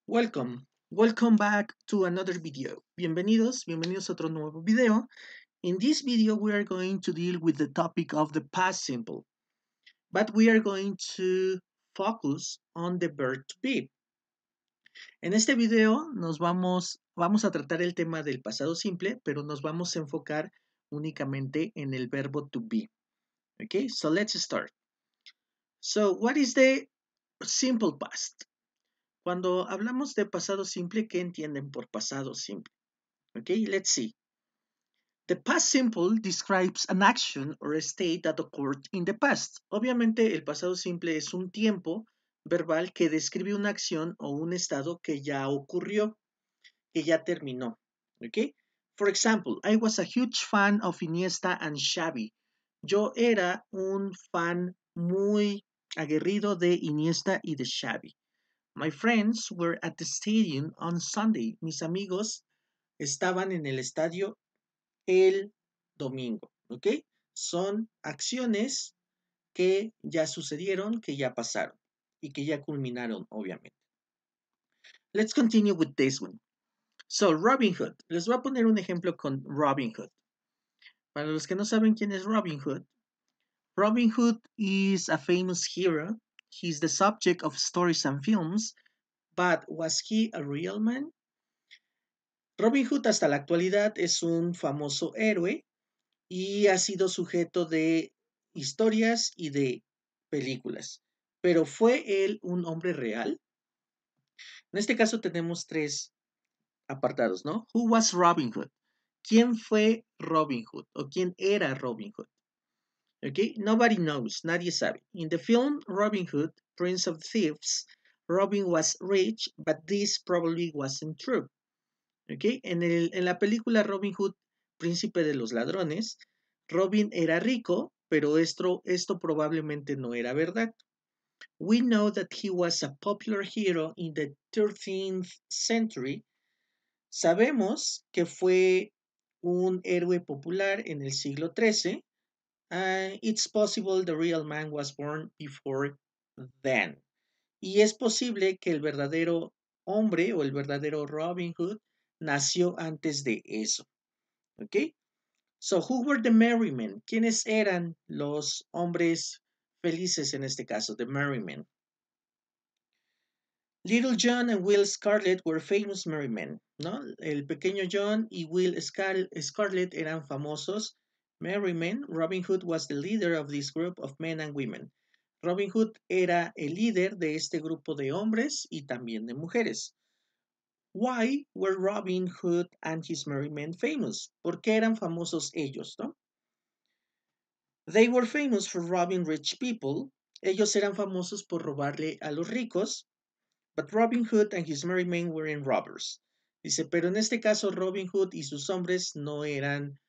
Welcome back to another video. Bienvenidos a otro nuevo video. In this video, we are going to deal with the topic of the past simple, but we are going to focus on the verb to be. En este video vamos a tratar el tema del pasado simple, pero nos vamos a enfocar únicamente en el verbo to be. Okay, so let's start. So, what is the simple past? Cuando hablamos de pasado simple, ¿qué entienden por pasado simple? Okay, let's see. The past simple describes an action or a state that occurred in the past. Obviamente, el pasado simple es un tiempo verbal que describe una acción o un estado que ya ocurrió, que ya terminó. Okay? For example, I was a huge fan of Iniesta and Xavi. Yo era un fan muy aguerrido de Iniesta y de Xavi. My friends were at the stadium on Sunday. Mis amigos estaban en el estadio el domingo, ¿ok? Son acciones que ya sucedieron, que ya pasaron y que ya culminaron, obviamente. Let's continue with this one. So, Robin Hood. Les voy a poner un ejemplo con Robin Hood. Para los que no saben quién es Robin Hood is a famous hero. He's the subject of stories and films, but was he a real man? Robin Hood hasta la actualidad es un famoso héroe y ha sido sujeto de historias y de películas. Pero ¿fue él un hombre real? En este caso tenemos tres apartados, ¿no? Who was Robin Hood? ¿Quién fue Robin Hood? ¿O quién era Robin Hood? Okay, nobody knows, nadie sabe. In the film Robin Hood, Prince of Thieves, Robin was rich, but this probably wasn't true. Okay, en la película Robin Hood, Príncipe de los Ladrones, Robin era rico, pero esto probablemente no era verdad. We know that he was a popular hero in the 13th century. Sabemos que fue un héroe popular en el siglo XIII. It's possible the real man was born before then. Y es posible que el verdadero hombre o el verdadero Robin Hood nació antes de eso. ¿Ok? So, who were the merry men? ¿Quiénes eran los hombres felices en este caso? The merry men. Little John and Will Scarlet were famous merry men, ¿no? El pequeño John y Will Scarlet eran famosos merry men. Robin Hood was the leader of this group of men and women. Robin Hood era el líder de este grupo de hombres y también de mujeres. Why were Robin Hood and his merry men famous? ¿Por qué eran famosos ellos, no? They were famous for robbing rich people. Ellos eran famosos por robarle a los ricos. But Robin Hood and his merry men weren't robbers. Dice, pero en este caso Robin Hood y sus hombres no eran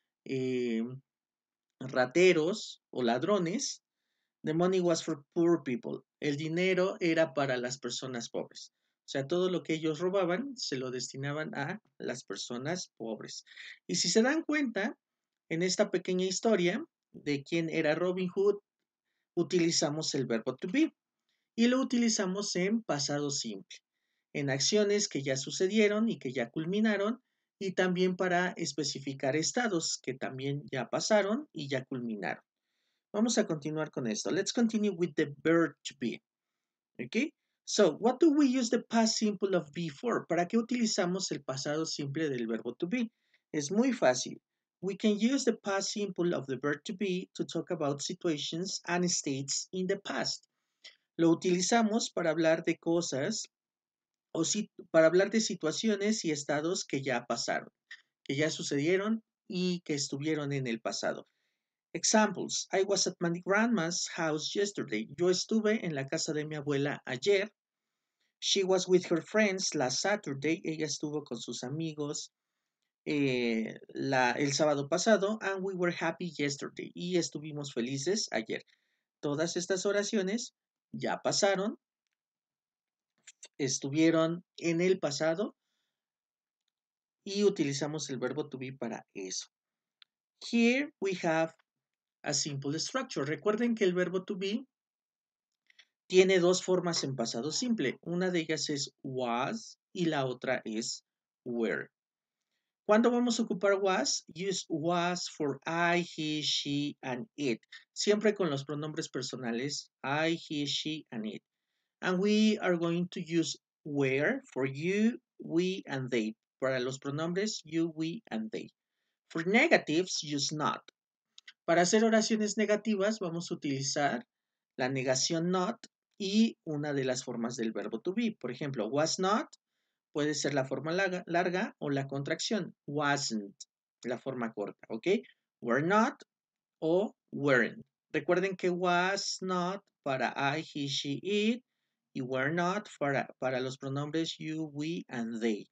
rateros o ladrones. The money was for poor people. El dinero era para las personas pobres. O sea, todo lo que ellos robaban se lo destinaban a las personas pobres. Y si se dan cuenta, en esta pequeña historia de quién era Robin Hood, utilizamos el verbo to be y lo utilizamos en pasado simple, en acciones que ya sucedieron y que ya culminaron, y también para especificar estados que también ya pasaron y ya culminaron. Vamos a continuar con esto. Let's continue with the verb to be. Okay? So, what do we use the past simple of be for? ¿Para qué utilizamos el pasado simple del verbo to be? Es muy fácil. We can use the past simple of the verb to be to talk about situations and states in the past. Lo utilizamos para hablar de cosas o para hablar de situaciones y estados que ya pasaron, que ya sucedieron y que estuvieron en el pasado. Examples. I was at my grandma's house yesterday. Yo estuve en la casa de mi abuela ayer. She was with her friends last Saturday. Ella estuvo con sus amigos el sábado pasado. And we were happy yesterday. Y estuvimos felices ayer. Todas estas oraciones ya pasaron, estuvieron en el pasado y utilizamos el verbo to be para eso. Here we have a simple structure. Recuerden que el verbo to be tiene dos formas en pasado simple. Una de ellas es was y la otra es were. ¿Cuándo vamos a ocupar was? Use was for I, he, she, and it. Siempre con los pronombres personales I, he, she, and it. And we are going to use were for you, we, and they. Para los pronombres you, we, and they. For negatives, use not. Para hacer oraciones negativas vamos a utilizar la negación not y una de las formas del verbo to be. Por ejemplo, was not puede ser la forma larga o la contracción. Wasn't, la forma corta, ¿ok? Were not o weren't. Recuerden que was not para I, he, she, it y were not para los pronombres you, we, and they.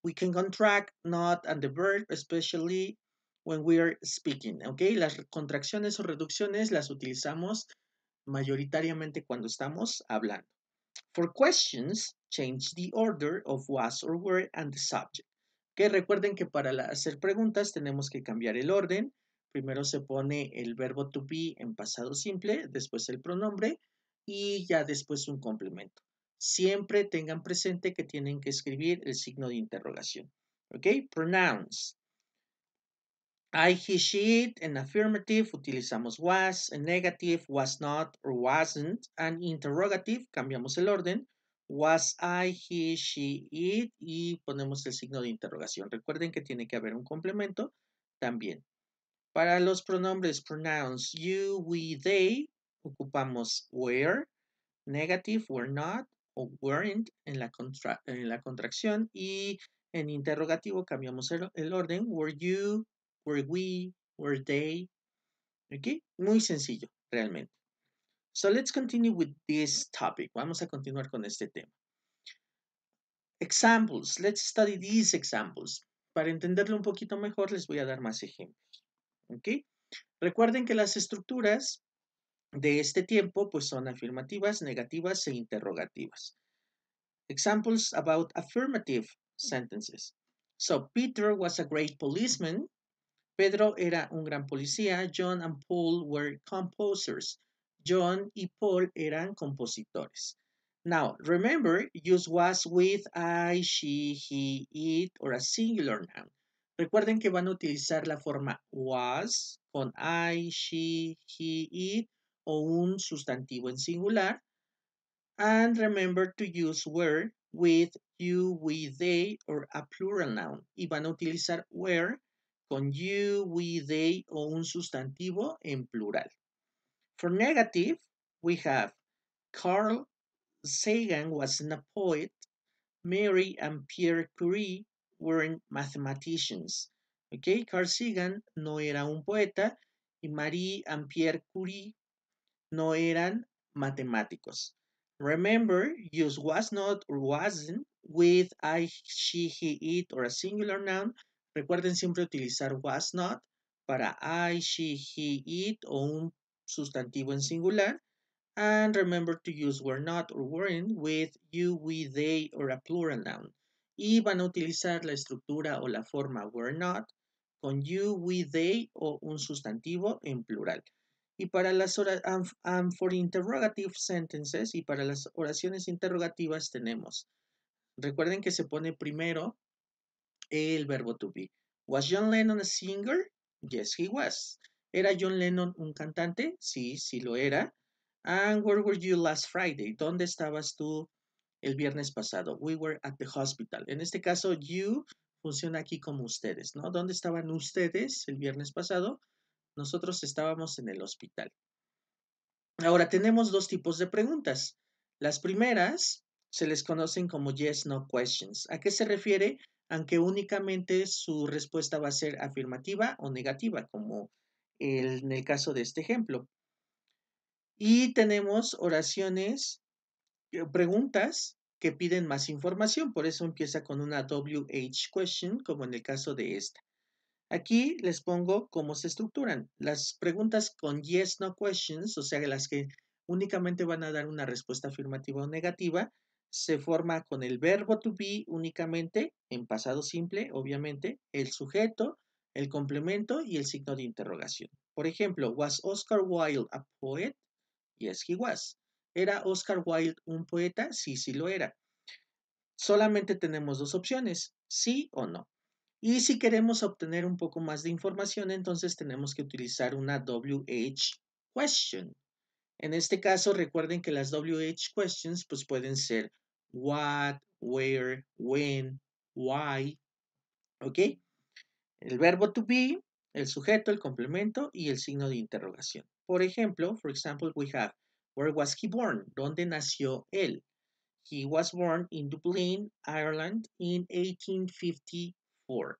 We can contract not and the verb, especially when we are speaking, ¿ok? Las contracciones o reducciones las utilizamos mayoritariamente cuando estamos hablando. For questions, change the order of was or were and the subject. Que recuerden que para hacer preguntas tenemos que cambiar el orden. Primero se pone el verbo to be en pasado simple, después el pronombre y ya después un complemento. Siempre tengan presente que tienen que escribir el signo de interrogación. ¿Ok? Pronouns. I, he, she, it. En affirmative utilizamos was, en negative was not or wasn't. En interrogative cambiamos el orden. Was I, he, she, it. Y ponemos el signo de interrogación. Recuerden que tiene que haber un complemento también. Para los pronombres pronouns you, we, they, ocupamos were, negative, were not o weren't en la contracción y en interrogativo cambiamos el orden, were you, were we, were they, ¿ok? Muy sencillo, realmente. So let's continue with this topic. Vamos a continuar con este tema. Examples. Let's study these examples. Para entenderlo un poquito mejor, les voy a dar más ejemplos. ¿Ok? Recuerden que las estructuras de este tiempo pues son afirmativas, negativas e interrogativas. Examples about affirmative sentences. So, Peter was a great policeman. Pedro era un gran policía. John and Paul were composers. John y Paul eran compositores. Now, remember, use was with I, she, he, it, or a singular noun. Recuerden que van a utilizar la forma was con I, she, he, it, o un sustantivo en singular. And remember to use were with you, we, they, or a plural noun. Y van a utilizar were con you, we, they, o un sustantivo en plural. For negative, we have Carl Sagan wasn't a poet. Mary and Pierre Curie weren't mathematicians. Okay, Carl Sagan no era un poeta y Marie and Pierre Curie no eran matemáticos. Remember, use was not or wasn't with I, she, he, it or a singular noun. Recuerden siempre utilizar was not para I, she, he, it o un sustantivo en singular. And remember to use were not or weren't with you, we, they or a plural noun. Y van a utilizar la estructura o la forma were not con you, we, they o un sustantivo en plural. Y para las for interrogative sentences y para las oraciones interrogativas tenemos. Recuerden que se pone primero el verbo to be. Was John Lennon a singer? Yes, he was. ¿Era John Lennon un cantante? Sí, sí lo era. And where were you last Friday? ¿Dónde estabas tú el viernes pasado? We were at the hospital. En este caso, you funciona aquí como ustedes, ¿no? ¿Dónde estaban ustedes el viernes pasado? Nosotros estábamos en el hospital. Ahora tenemos dos tipos de preguntas. Las primeras se les conocen como yes, no questions. ¿A qué se refiere? Aunque únicamente su respuesta va a ser afirmativa o negativa, como en el caso de este ejemplo. Y tenemos oraciones, preguntas que piden más información. Por eso empieza con una WH question, como en el caso de esta. Aquí les pongo cómo se estructuran. Las preguntas con yes, no questions, o sea, las que únicamente van a dar una respuesta afirmativa o negativa, se forma con el verbo to be únicamente, en pasado simple, obviamente, el sujeto, el complemento y el signo de interrogación. Por ejemplo, was Oscar Wilde a poet? Yes, he was. ¿Era Oscar Wilde un poeta? Sí, sí lo era. Solamente tenemos dos opciones, sí o no. Y si queremos obtener un poco más de información, entonces tenemos que utilizar una WH question. En este caso, recuerden que las WH questions pues pueden ser what, where, when, why, ¿ok? El verbo to be, el sujeto, el complemento y el signo de interrogación. Por ejemplo, for example, we have, where was he born? ¿Dónde nació él? He was born in Dublin, Ireland, in 1854.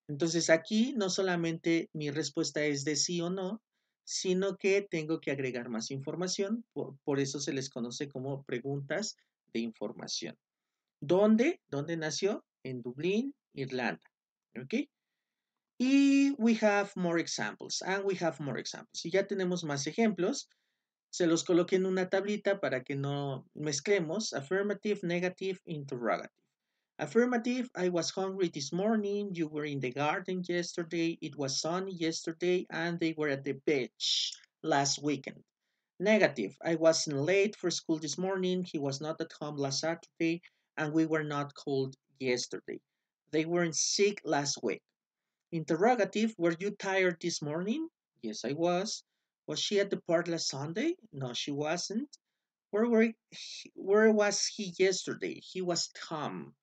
Entonces aquí no solamente mi respuesta es de sí o no, sino que tengo que agregar más información, por eso se les conoce como preguntas de información. ¿Dónde? ¿Dónde nació? En Dublín, Irlanda. ¿Ok? Y we have more examples, and we have more examples. Y ya tenemos más ejemplos. Se los coloqué en una tablita para que no mezclemos. Affirmative, negative, interrogative. Affirmative, I was hungry this morning. You were in the garden yesterday. It was sunny yesterday, and they were at the beach last weekend. Negative, I wasn't late for school this morning. He was not at home last Saturday, and we were not cold yesterday. They weren't sick last week. Interrogative, were you tired this morning? Yes, I was. Was she at the park last Sunday? No, she wasn't. Where was he yesterday? He was Tom.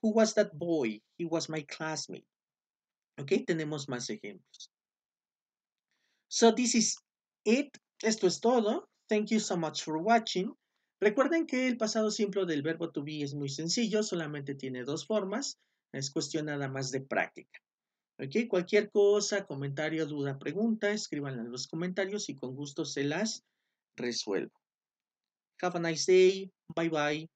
Who was that boy? He was my classmate. Ok, tenemos más ejemplos. So this is it. Esto es todo. Thank you so much for watching. Recuerden que el pasado simple del verbo to be es muy sencillo, solamente tiene dos formas. Es cuestión nada más de práctica. Ok, cualquier cosa, comentario, duda, pregunta, escríbanla en los comentarios y con gusto se las resuelvo. Have a nice day. Bye bye.